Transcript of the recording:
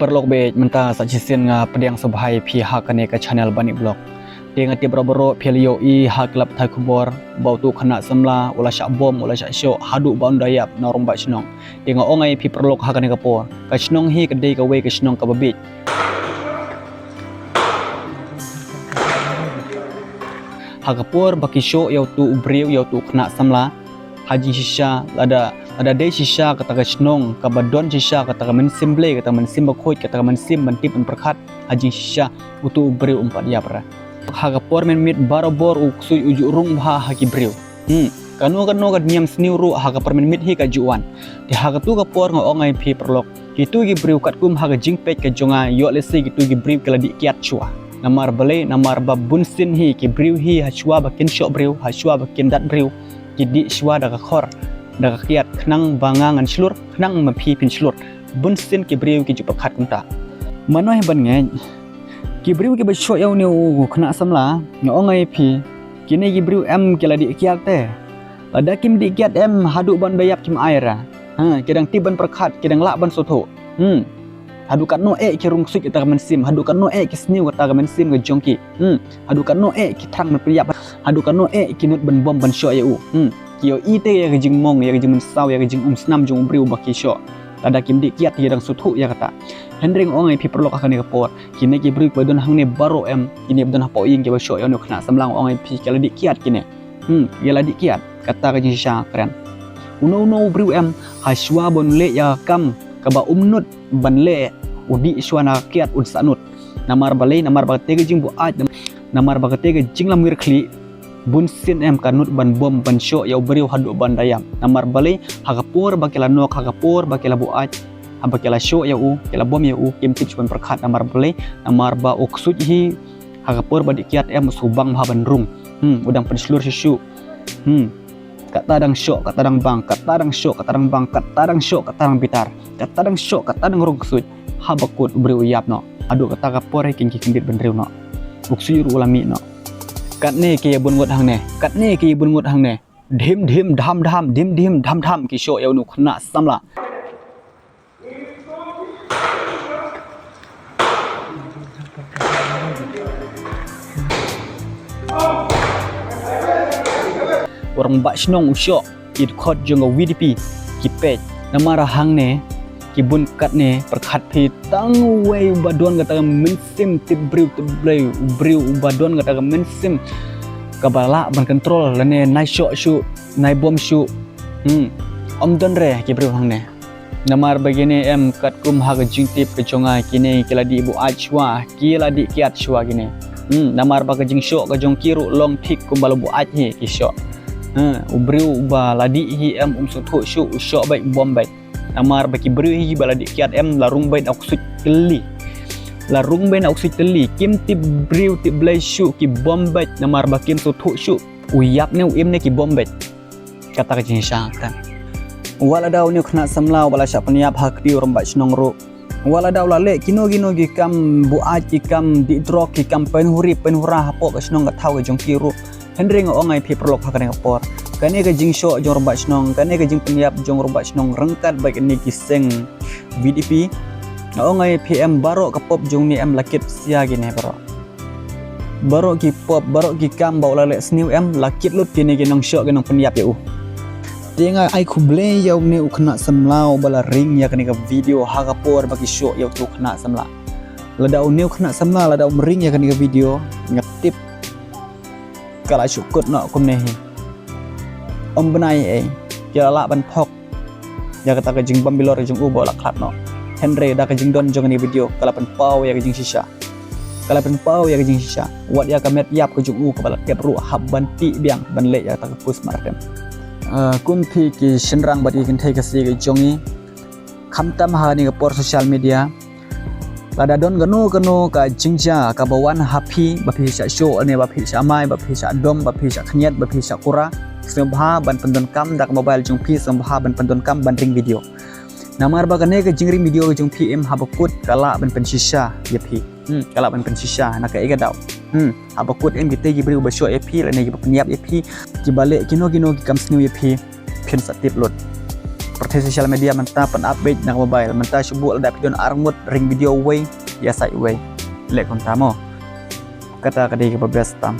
perlok be menta sajisen nga pediang subhai pi hakane ka channel bani blog dengan ti bro pelio I haklap thai kubor bautu khana samla ula syak bom ula syak syo hadu baun dayap na romba chnong dengan ongai pi perlok hakane ka por ka chnong hi ka dei ka we ka chnong ka babit hakapor baki syo yau tu ubriu yau tu khana samla haji shisha lada dei shisha kata ka chnong ka badon shisha kata ka mensimble kata mensim bakhoi kata ka mensim mentip perkhat haji shisha utu ubriu umpat ya pra hakapor men mit barobor uksui uju rung bha haki briu kanu ka niam sniu ru hakapor men mit hi ka juan di hakatu ka por nga ongai phi perlok kitu gi briu kat kum haga jingpet ka jonga yo lesi gitu gi briu kala di kiat chua namar bale namar babun sin hi ki briu hi hachwa bakin syok briu hachwa bakin dat briu ki di shwa da ka khor da ka kiat khnang bangangan slur khnang mapi pin slur bun sin ki briu ki ju pakhat kunta manoi ban nge ki briu ki ba syok yau ni khna samla nga ongai phi kini ki briu em ki la di kiat te ada kim di kiat em hadu ban dayap kim aira kidang tiban perkhat kidang la ban sotho hadu kan no ki rung sik ta men sim hadu kan no ki sniu ta men sim ga jongki hadu kan no ki thang men priyap hadu kan no ki nut ban bom ban syok yau kio ite ya jing mong ya jing mensau ya jing snam jung briu baki syok ada kim di kiat kidang sotho ya kata hendring ongai pi perlok akan ka por kini ki briu badon hang ne baro em kini badon hapo ing ki ba syok ya no khna samlang ongai pi kala di kiat kini ya la di kiat kata ka jing sha kren uno briu em haswa bon le ya kam kaba umnut ban le udi iswana kiat ud sanut namar balai namar bagate ge jing bu aj namar bagate ge jing lamir khli bun sin em kanut ban bom ban syok yau beriu hadu ban dayam namar balai hakapur bakela nok hakapur bakela bu aj bakela syok yau kela bom yau kim tip ban perkhat namar balai namar ba uksut hi hakapur badik kiat em subang ha ban rung udang penslur syuk kata dang syok kata dang bang kata dang syok kata dang bang kata dang syok kata dang bitar kata dang syok kata dang rung ksut habakut beriu yap no adu kata kapor he kingki kindit bendriu no uksui ru ulami no kat ne ki bun ngot hang ne kat ne ki bun ngot hang ne dim dham dham ki syok yau nu khna samla orang bak snong usyok ki khot jong VDP ki page namara hang ne ki bun kat ne perkhat phi tang wei badon kata mensim tip briu briu badon kata mensim kabala ban control lane nai syok syu nai bom syu om don re ki briu hang ne namar begini em kat kum ha ga jing tip ke jonga kini kila di ibu achwa kila di kiat shwa gini namar ba ga jing syok ga jong kiru long thik kum bala bu ach hi ki syok ubriu ba ladi hi em suthu syu syok bai bom bai namar baki briu hi bala di kiat em larung bain oksut keli larung bain oksut keli kim tip briu tip blai syu ki bombet namar bakim suthu syu uyap ne uim ne ki bombet kata ka jing sha kan wala daw ne khna samlaw bala sya paniap hak di romba snong ru wala daw la le kino gi kam bu a ki kam di drok ki kam pen huri pen hura hapo ka snong ka thau jong ki ru hendring ongai pi perlok hakane ka por kane ka jing syok jong romba snong kane ka jing peniap jong romba snong rengkat baik ni kiseng BDP ongai PM baro ka pop jong ni em lakit sia gini baro ki pop baro ki kam ba la le sniu em lakit lut kini ki nong syok ki nong peniap ya tinga ai kuble yau ni ukna samlau bala ring ya kani ka video ha ka por bagi syok yau tu kena samla ladau ni ukna samla ladau ring ya kani ka video ngatip kala syukut no kum nehi om benai kira la ban phok ya kata ka jing bambilor jing u bola klat no henry da ka jing don jong ni video kala pen pau ya ka jing shisha kala pen pau ya ka jing shisha wat ya ka met yap ka jing u ka bala kep ru hab ban ti biang ban le ya ta ka pus martem kum phi ki shinrang badi kin thai ka si ka jongi khamtam ha ni ka por social media lada don gano ka jingja ka bawan happy ba phi sha show ane ba phi sha mai ba phi sha dom ba phi sha khnyat ba phi sha kura sembha ban pendon kam dak mobile jung phi sembha ban pendon kam ban ring video namar ba kane ka jingring video jung phi em habakut kala ban pen shisha ya phi kala ban pen shisha na ka ega daw habakut em gite gi briu ba show ep la ne gi peniap ep ki bale kino ki kam snu ep phin satip lot seperti sosial media mentah pen update nak mobile mentah subuh ada video armut ring video way ya sai way lek kon tamo kata kadi ke 12 tam